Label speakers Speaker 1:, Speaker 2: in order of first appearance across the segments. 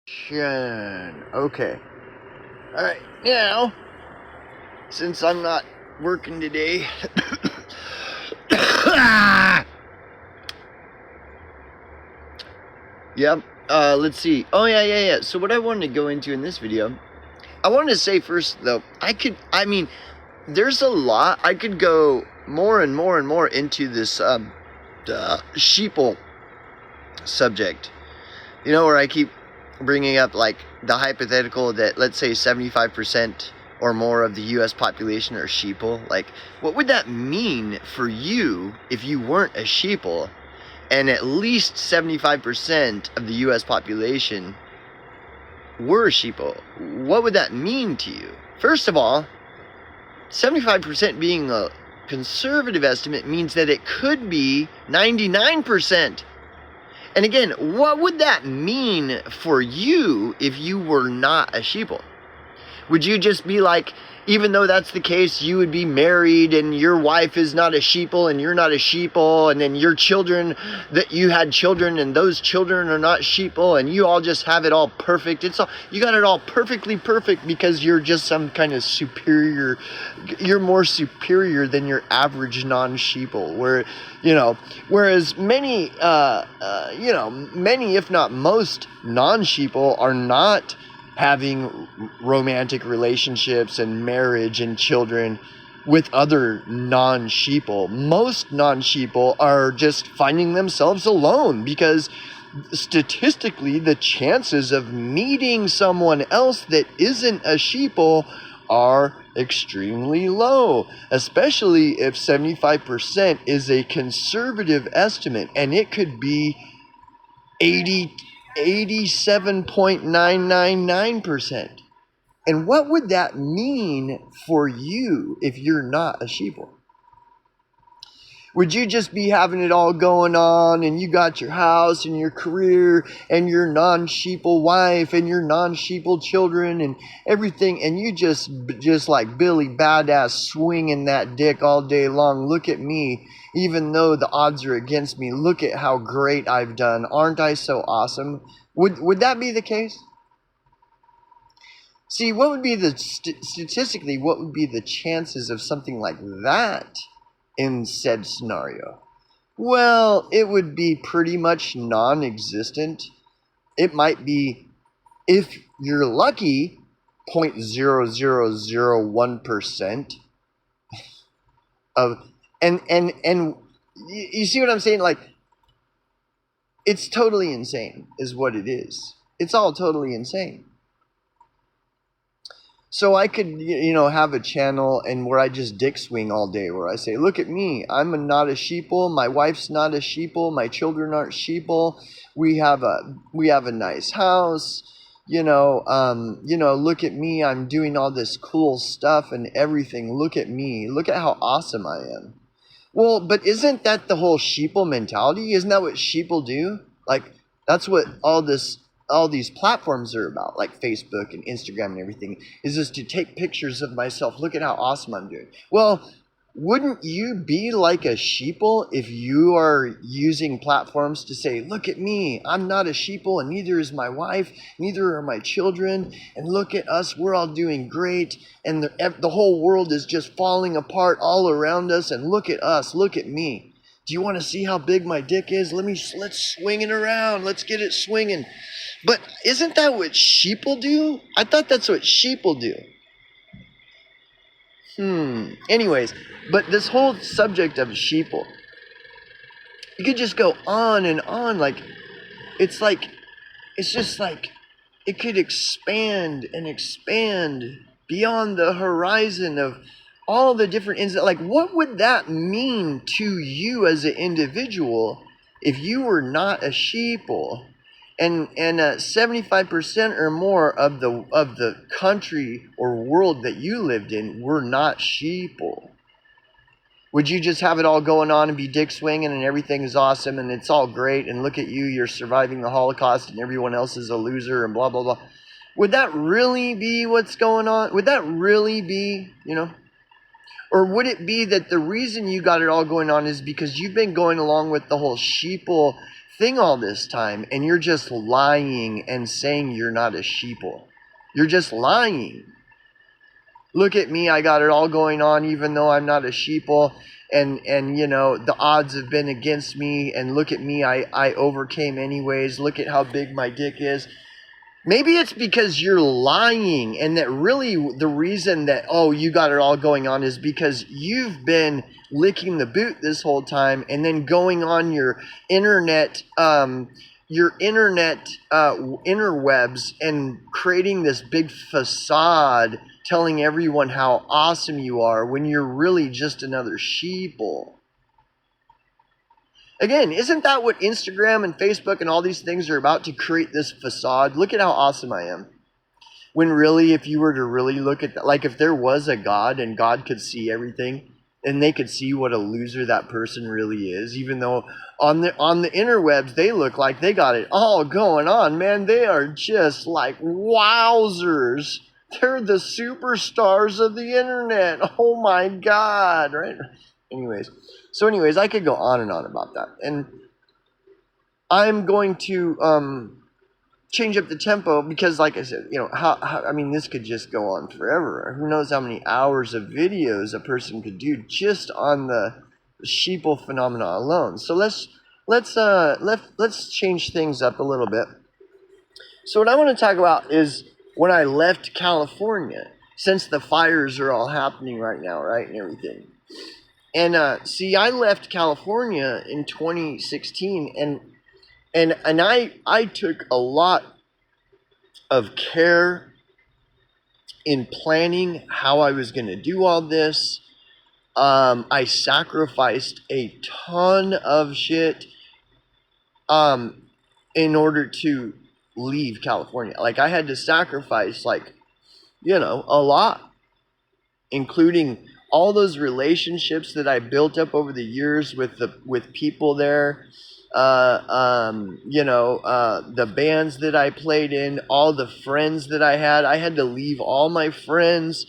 Speaker 1: Okay. Alright, now, since I'm not working today, yep, let's see. Oh, yeah. So what I wanted to go into in this video, I wanted to say first, though, there's a lot. I could go more and more into this, sheeple subject. You know, where I keep bringing up, like, the hypothetical that, let's say, 75% or more of the U.S. population are sheeple. Like, what would that mean for you if you weren't a sheeple and at least 75% of the U.S. population were sheeple? What would that mean to you? First of all, 75% being a conservative estimate means that it could be 99%. And again, what would that mean for you if you were not a sheeple? Would you just be like, even though that's the case, you would be married and your wife is not a sheeple and you're not a sheeple, and then your children, that you had children and those children are not sheeple, and you all just have it all perfect. You got it all perfectly perfect because you're just some kind of superior, you're more superior than your average non-sheeple, whereas many, many if not most non-sheeple are not having romantic relationships and marriage and children with other non-sheeple. Most non-sheeple are just finding themselves alone because statistically the chances of meeting someone else that isn't a sheeple are extremely low, especially if 75% is a conservative estimate, and it could be 87.999%. And what would that mean for you if you're not a sheeple? Would you just be having it all going on, and you got your house and your career and your non-sheeple wife and your non-sheeple children and everything, and you just like Billy Badass swinging that dick all day long? Look at me, even though the odds are against me. Look at how great I've done. Aren't I so awesome? Would that be the case? See, what would be statistically, what would be the chances of something like that in said scenario? Well, it would be pretty much non-existent. It might be, if you're lucky, 0.0001% of, and you see what I'm saying? Like, it's totally insane is what it is. It's all totally insane. So I could, have a channel and where I just dick swing all day, where I say, look at me, I'm not a sheeple, my wife's not a sheeple, my children aren't sheeple, we have a nice house, look at me, I'm doing all this cool stuff and everything, look at me, look at how awesome I am. Well, but isn't that the whole sheeple mentality? Isn't that what sheeple do? Like, that's what all these platforms are about, like Facebook and Instagram and everything, is just to take pictures of myself. Look at how awesome I'm doing. Well, wouldn't you be like a sheeple if you are using platforms to say, look at me, I'm not a sheeple, and neither is my wife, neither are my children, and look at us, we're all doing great, and the whole world is just falling apart all around us, and look at us, look at me. Do you want to see how big my dick is? Let's swing it around. Let's get it swinging. But isn't that what sheeple do? I thought that's what sheeple do. Anyways, but this whole subject of sheeple, you could just go on and on. It's just like, it could expand and expand beyond the horizon of all the different like, what would that mean to you as an individual if you were not a sheeple, and 75% or more of the country or world that you lived in were not sheeple? Would you just have it all going on and be dick swinging and everything is awesome and it's all great and look at you, you're surviving the Holocaust and everyone else is a loser and blah blah blah? Would that really be what's going on? Would that really be, Or would it be that the reason you got it all going on is because you've been going along with the whole sheeple thing all this time, and you're just lying and saying you're not a sheeple. You're just lying. Look at me, I got it all going on even though I'm not a sheeple, and you know, the odds have been against me, and look at me, I overcame anyways. Look at how big my dick is. Maybe it's because you're lying, and that really the reason that, oh, you got it all going on is because you've been licking the boot this whole time, and then going on your internet interwebs and creating this big facade telling everyone how awesome you are when you're really just another sheeple. Again, isn't that what Instagram and Facebook and all these things are about, to create this facade? Look at how awesome I am. When really, if you were to really look at that, like if there was a God and God could see everything, and they could see what a loser that person really is, even though on the interwebs they look like they got it all going on, man. They are just like wowzers. They're the superstars of the internet. Oh my God, right? Anyways, I could go on and on about that, and I'm going to change up the tempo because, like I said, you know, I mean, this could just go on forever. Who knows how many hours of videos a person could do just on the sheeple phenomena alone. So let's change things up a little bit. So what I want to talk about is when I left California, since the fires are all happening right now, right, and everything. And see, I left California in 2016, and I took a lot of care in planning how I was going to do all this. I sacrificed a ton of shit in order to leave California. Like, I had to sacrifice, like, you know, a lot, including all those relationships that I built up over the years with people there, you know, the bands that I played in, all the friends that I had to leave all my friends,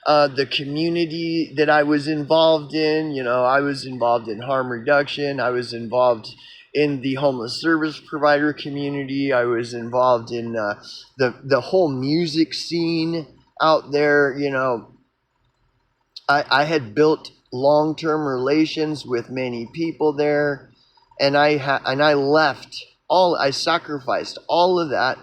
Speaker 1: the community that I was involved in. You know, I was involved in harm reduction. I was involved in the homeless service provider community. I was involved in the whole music scene out there, you know. I had built long-term relations with many people there, and I left all. I sacrificed all of that.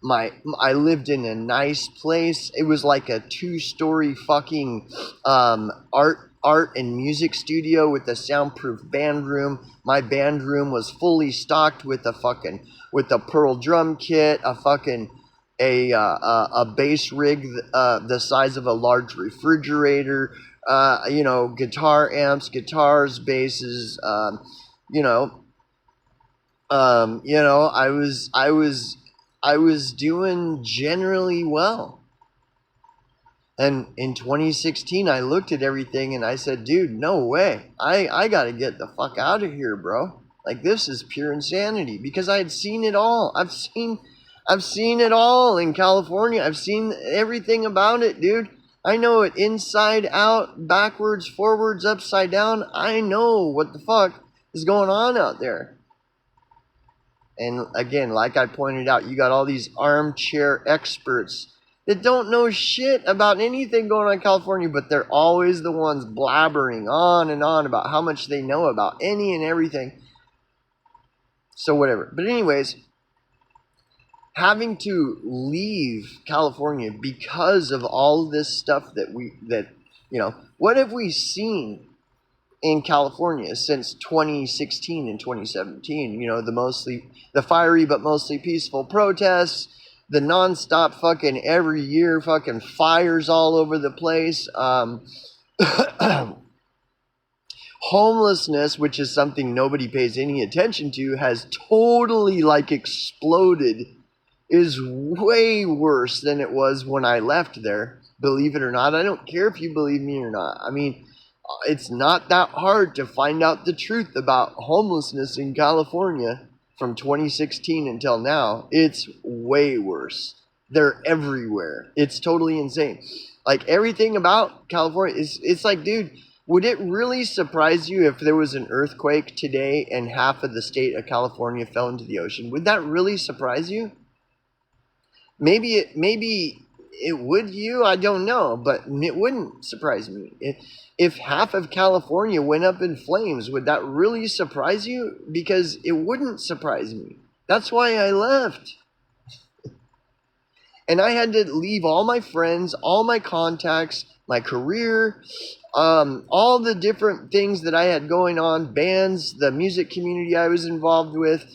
Speaker 1: I lived in a nice place. It was like a 2-story fucking art and music studio with a soundproof band room. My band room was fully stocked with a Pearl drum kit, a bass rig the size of a large refrigerator, you know, guitar amps, guitars, basses, you know, I was doing generally well. And in 2016, I looked at everything and I said, dude, no way. I got to get the fuck out of here, bro. Like, this is pure insanity, because I had seen it all. I've seen it all in California. I've seen everything about it, dude. I know it inside out, backwards, forwards, upside down. I know what the fuck is going on out there. And again, like I pointed out, you got all these armchair experts that don't know shit about anything going on in California, but they're always the ones blabbering on and on about how much they know about any and everything. So whatever. But anyways, having to leave California because of all of this stuff that you know, what have we seen in California since 2016 and 2017? You know, the fiery but mostly peaceful protests, the nonstop fucking every year fucking fires all over the place, homelessness, which is something nobody pays any attention to, has totally like exploded, is way worse than it was when I left there. Believe it or not. I don't care if you believe me or not. I mean, it's not that hard to find out the truth about homelessness in California from 2016 until now. It's way worse. They're everywhere. It's totally insane. Like, everything about California it's like, dude, Would it really surprise you if there was an earthquake today and half of the state of California fell into the ocean? Would that really surprise you? Maybe it would you. I don't know, but it wouldn't surprise me. If half of California went up in flames, would that really surprise you? Because it wouldn't surprise me. That's why I left. And I had to leave all my friends, all my contacts, my career, all the different things that I had going on, bands, the music community I was involved with,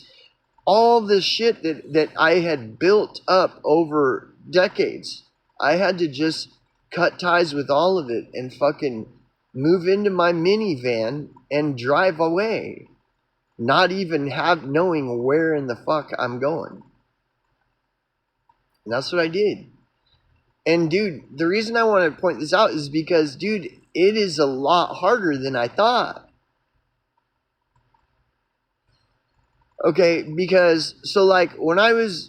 Speaker 1: all the shit that I had built up over decades. I had to just cut ties with all of it and fucking move into my minivan and drive away. Not even knowing where in the fuck I'm going. And that's what I did. And dude, the reason I want to point this out is because, dude, it is a lot harder than I thought. Okay, because so like when I was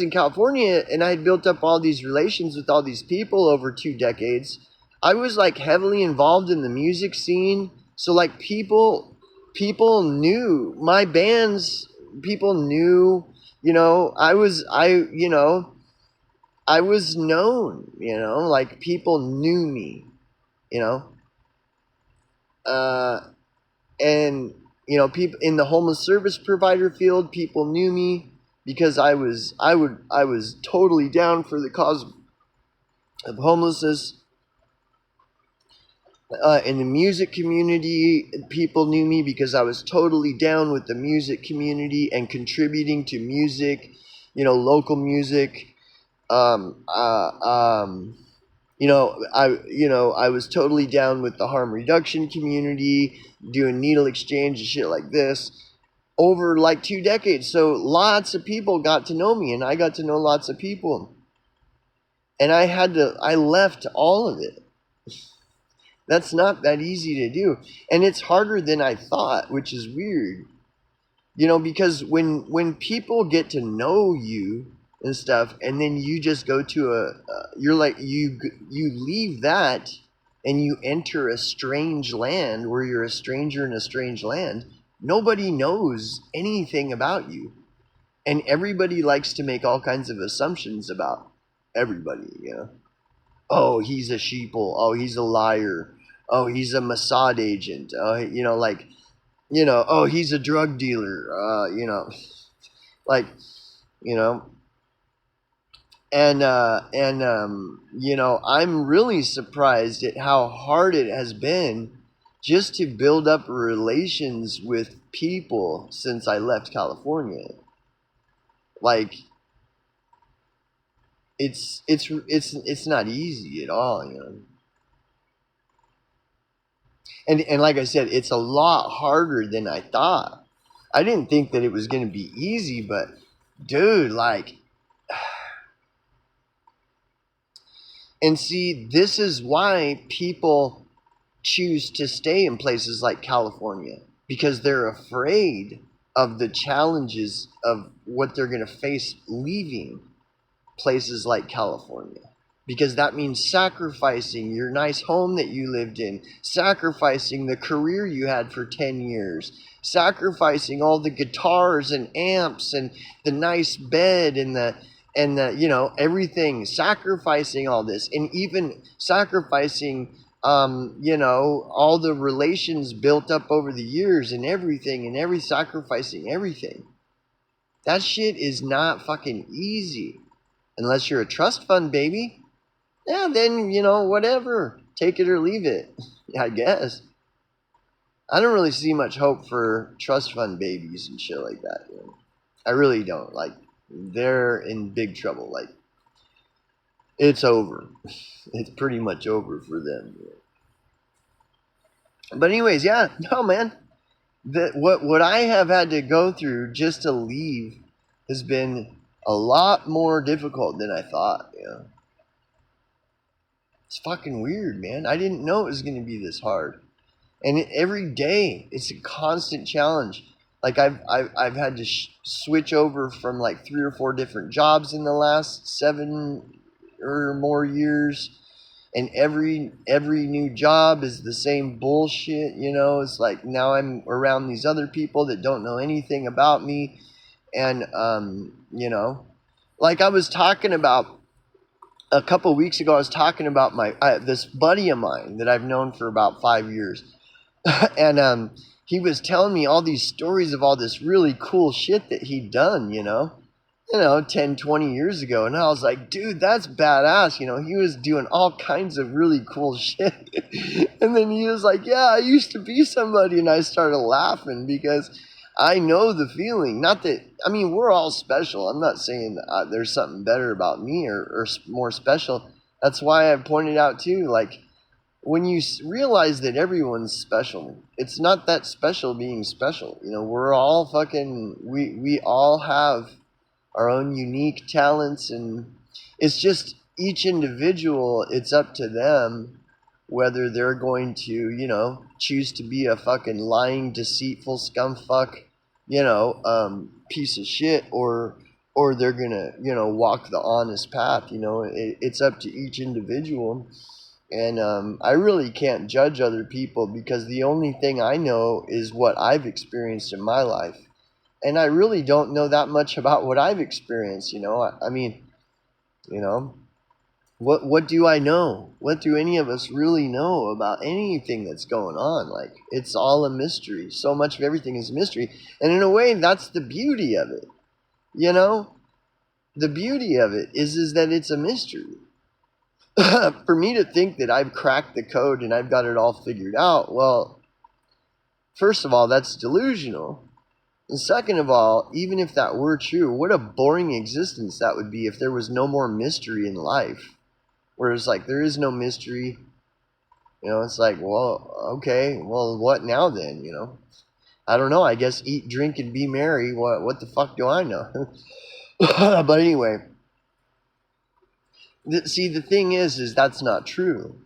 Speaker 1: in California and I had built up all these relations with all these people over 2 decades, I was like heavily involved in the music scene. So like people knew my bands, people knew, I was known, like people knew me, and people in the homeless service provider field, people knew me because I was totally down for the cause of homelessness. In the music community, people knew me because I was totally down with the music community and contributing to music, local music. I was totally down with the harm reduction community, doing needle exchange and shit like this over like 2 decades. So lots of people got to know me and I got to know lots of people. And I left all of it. That's not that easy to do. And it's harder than I thought, which is weird. Because when people get to know you and stuff, and then you just go to you're like, you leave that and you enter a strange land where you're a stranger in a strange land. Nobody knows anything about you. And everybody likes to make all kinds of assumptions about everybody, Oh, he's a sheeple. Oh, he's a liar. Oh, he's a Mossad agent. Oh, oh, he's a drug dealer. I'm really surprised at how hard it has been just to build up relations with people since I left California. Like, it's not easy at all, And like I said, it's a lot harder than I thought. I didn't think that it was going to be easy, but dude, like, and see, this is why people choose to stay in places like California, because they're afraid of the challenges of what they're going to face leaving places like California. Because that means sacrificing your nice home that you lived in, sacrificing the career you had for 10 years, sacrificing all the guitars and amps and the nice bed and the everything, sacrificing all this, and even sacrificing all the relations built up over the years and everything, sacrificing everything. That shit is not fucking easy. Unless you're a trust fund baby. Yeah, then, whatever. Take it or leave it, I guess. I don't really see much hope for trust fund babies and shit like that. I really don't. Like, they're in big trouble. Like, it's over. It's pretty much over for them. But anyways, yeah, no, man. What I have had to go through just to leave has been a lot more difficult than I thought. It's fucking weird, man. I didn't know it was going to be this hard. And every day, it's a constant challenge. Like, I've had to switch over from like 3 or 4 different jobs in the last 7 or more years. And every new job is the same bullshit, you know. It's like now I'm around these other people that don't know anything about me. And you know, like I was talking about a couple weeks ago, I was talking about my this buddy of mine that I've known for about 5 years. And he was telling me all these stories of all this really cool shit that he'd done, you know, 10, 20 years ago. And I was like, dude, that's badass. You know, he was doing all kinds of really cool shit. And then he was like, yeah, I used to be somebody. And I started laughing because I know the feeling. Not that, I mean, we're all special. I'm not saying there's something better about me or more special. That's why I pointed out too, like, when you realize that everyone's special, it's not that special being special. You know, we're all we all have our own unique talents, and it's just each individual, it's up to them whether they're going to, you know, choose to be a fucking lying, deceitful scumfuck, you know, piece of shit, or they're gonna, you know, walk the honest path. You know, it's up to each individual. And I really can't judge other people because the only thing I know is what I've experienced in my life. And I really don't know that much about what I've experienced, you know. I mean, you know, what do I know? What do any of us really know about anything that's going on? Like, it's all a mystery. So much of everything is a mystery. And in a way, that's the beauty of it. You know? The beauty of it is that it's a mystery. For me to think that I've cracked the code and I've got it all figured out, well, first of all, that's delusional. And second of all, even if that were true, what a boring existence that would be if there was no more mystery in life. Whereas, like, there is no mystery. You know, it's like, well, okay, well, what now then, you know? I don't know, I guess eat, drink, and be merry. What the fuck do I know? But anyway, see, the thing is that's not true.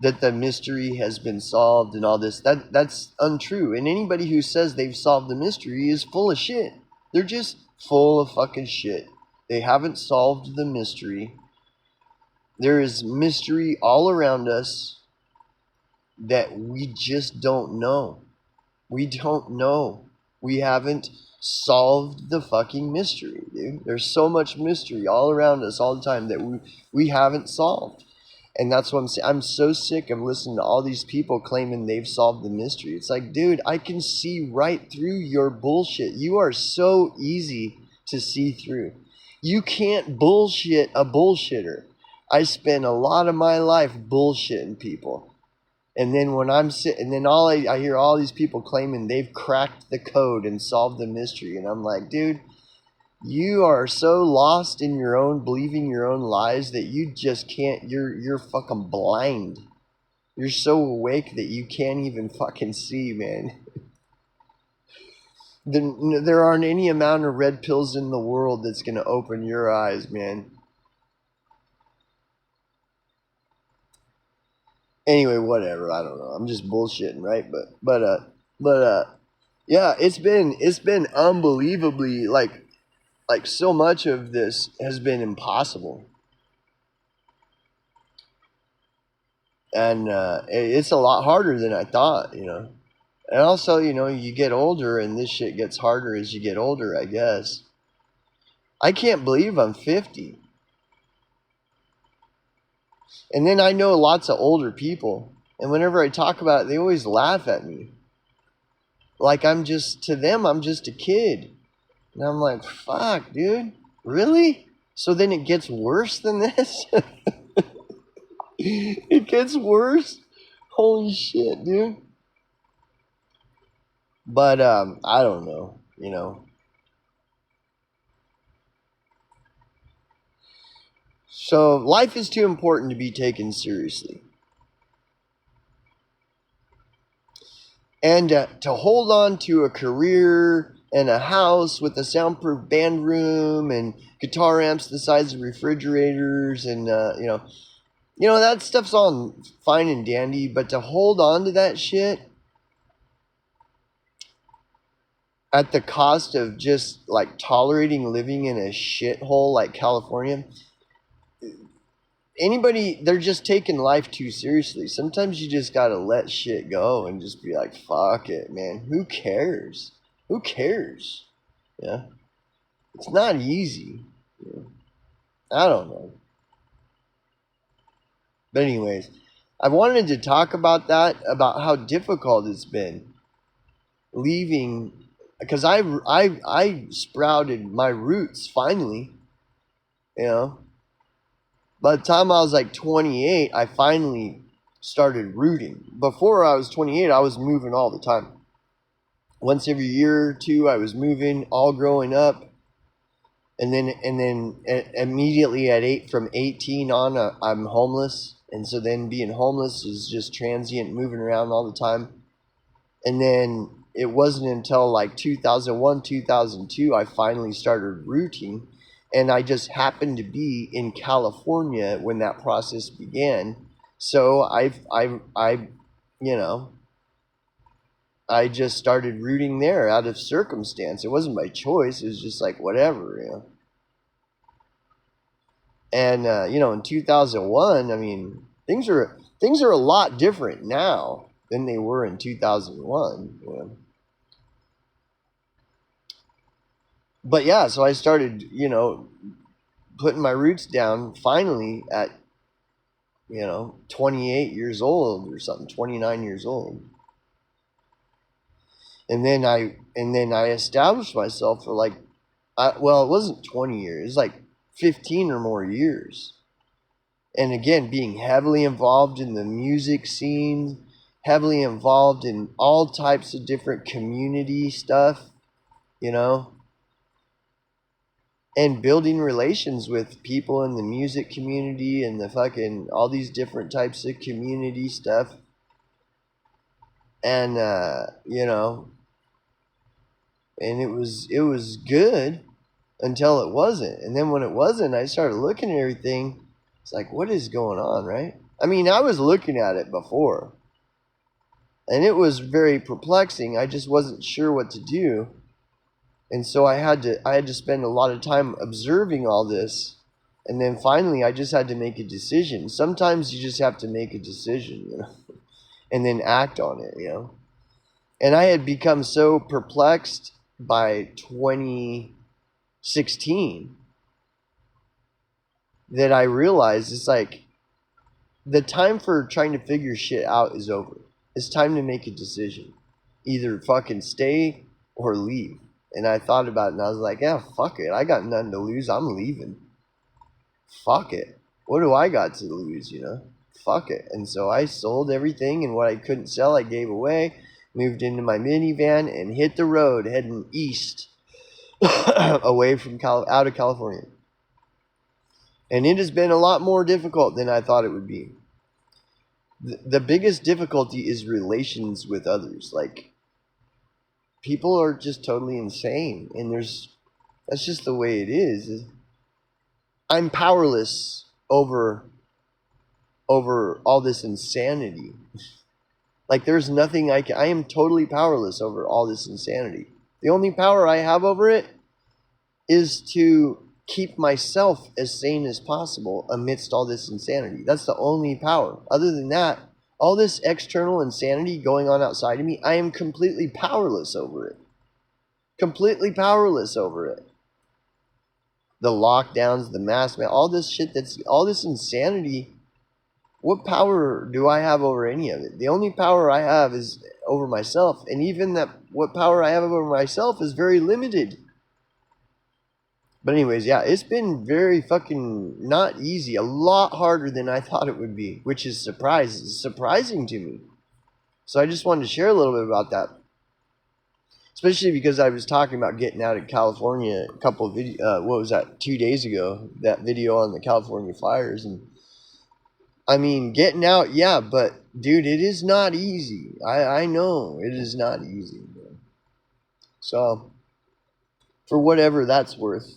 Speaker 1: That the mystery has been solved and all this, that's untrue. And anybody who says they've solved the mystery is full of shit. They're just full of fucking shit. They haven't solved the mystery. There is mystery all around us that we just don't know. We don't know. We haven't solved the fucking mystery, dude. There's so much mystery all around us all the time that we haven't solved. And that's what I'm saying. I'm so sick of listening to all these people claiming they've solved the mystery. It's like, dude, I can see right through your bullshit. You are so easy to see through. You can't bullshit a bullshitter. I spend a lot of my life bullshitting people. And then when I'm sitting, and then I hear all these people claiming they've cracked the code and solved the mystery. And I'm like, dude, you are so lost in your own, believing your own lies that you just can't, you're fucking blind. You're so awake that you can't even fucking see, man. There aren't any amount of red pills in the world that's going to open your eyes, man. Anyway, whatever. I don't know. I'm just bullshitting, right? But yeah, it's been unbelievably like so much of this has been impossible, and it's a lot harder than I thought, you know. And also, you know, you get older, and this shit gets harder as you get older, I guess. I can't believe I'm 50. And then I know lots of older people, and whenever I talk about it, they always laugh at me. Like to them, I'm just a kid. And I'm like, fuck, dude, really? So then it gets worse than this? It gets worse? Holy shit, dude. But, I don't know, you know. So life is too important to be taken seriously. And to hold on to a career and a house with a soundproof band room and guitar amps the size of refrigerators and, you know, that stuff's all fine and dandy, but to hold on to that shit at the cost of just like tolerating living in a shithole like California, anybody, they're just taking life too seriously. Sometimes you just gotta let shit go and just be like, fuck it, man. Who cares? Who cares? Yeah. It's not easy. Yeah. I don't know. But anyways, I wanted to talk about that, about how difficult it's been leaving, because I sprouted my roots finally, you know. By the time I was like 28, I finally started rooting. Before I was 28, I was moving all the time. Once every year or two, I was moving, all growing up. And then immediately from 18 on, I'm homeless. And so then being homeless is just transient, moving around all the time. And then it wasn't until like 2001, 2002, I finally started rooting. And I just happened to be in California when that process began. So you know, I just started rooting there out of circumstance. It wasn't by choice. It was just like, whatever, you know. And, you know, in 2001, I mean, things are a lot different now than they were in 2001, you know. But yeah, so I started, you know, putting my roots down finally at, you know, 28 years old or something, 29 years old. And then I established myself for like, well, it wasn't 20 years, it was like 15 or more years. And again, being heavily involved in the music scene, heavily involved in all types of different community stuff, you know, and building relations with people in the music community and the fucking all these different types of community stuff. And you know, and it was good until it wasn't. And then when it wasn't, I started looking at everything. It's like, what is going on, right? I mean, I was looking at it before, and it was very perplexing. I just wasn't sure what to do. And so I had to spend a lot of time observing all this. And then finally, I just had to make a decision. Sometimes you just have to make a decision, you know, and then act on it, you know. And I had become so perplexed by 2016 that I realized it's like the time for trying to figure shit out is over. It's time to make a decision. Either fucking stay or leave. And I thought about it and I was like, yeah, fuck it. I got nothing to lose. I'm leaving. Fuck it. What do I got to lose, you know? Fuck it. And so I sold everything, and what I couldn't sell, I gave away, moved into my minivan, and hit the road heading east away from out of California. And it has been a lot more difficult than I thought it would be. The biggest difficulty is relations with others. Like, people are just totally insane, and that's just the way it is. I'm powerless over all this insanity. Like, there's nothing I am totally powerless over all this insanity. The only power I have over it is to keep myself as sane as possible amidst all this insanity. That's the only power. Other than that, all this external insanity going on outside of me, I am completely powerless over it. Completely powerless over it. The lockdowns, the mask, all this shit, all this insanity. What power do I have over any of it? The only power I have is over myself. And even that, what power I have over myself is very limited. But anyways, yeah, it's been very fucking not easy. A lot harder than I thought it would be, which is surprising to me. So I just wanted to share a little bit about that. Especially because I was talking about getting out of California a couple of 2 days ago, that video on the California fires. And I mean, getting out, yeah, but dude, it is not easy. I know it is not easy, man. So for whatever that's worth,